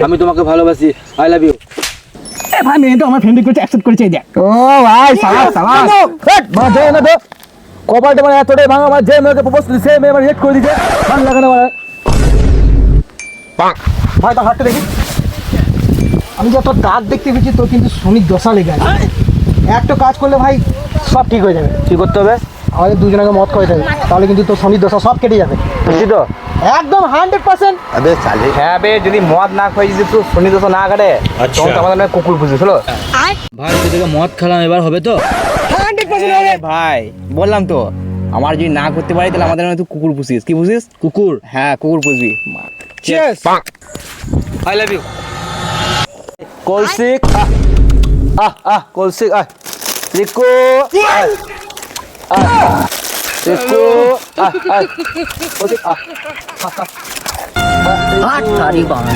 আমি তোমাকে ভালোবাসি, আই লাভ ইউ। এ ভাই মেয়ে তো আমার ফ্রেন্ড রিকোয়েস্ট অ্যাকসেপ্ট করেছে এই দেখ। ও ভাই সাবাস সাবাস। মা যায় না তো কপালটা মানে এতটাই ভাঙা, আমার যে মেয়েকে প্রপোজ করেছে সেই মেয়ে আমার রিজেক্ট করে দিয়েছে। ভালো লাগে না মানে ভাই তো হাতটা দেখি। আমি যত দাগ দেখতে পেয়েছি তো কিন্তু শনির দশা লেগে আছে। একটা কাজ করলে ভাই সব ঠিক হয়ে যাবে। কি করতে হবে? আমাদের দুজনকে মত খাওয়াতে হবে, তাহলে কিন্তু তোর শনির দশা সব কেটে যাবে। বুঝছি তো? একদম 100%। আবে চালে হ্যাঁ বে, যদি মদ না খাই যদি তুই শনি দোষ না কাটে তখন তো আমাদের কুকুর বুঝিস হলো। ভাই তোদেরকে মদ খেলাম, এবার হবে তো? 100% হবে ভাই বললাম তো, আমার যদি না করতে পারি তাহলে আমাদের তুই কুকুর পুষিস। কি পুষিস? কুকুর। হ্যাঁ কুকুর পুষবি। চিয়ার্স। I love you. কলসিক কলসিক রিকো রিকো কলসিক आठ तारीख बांध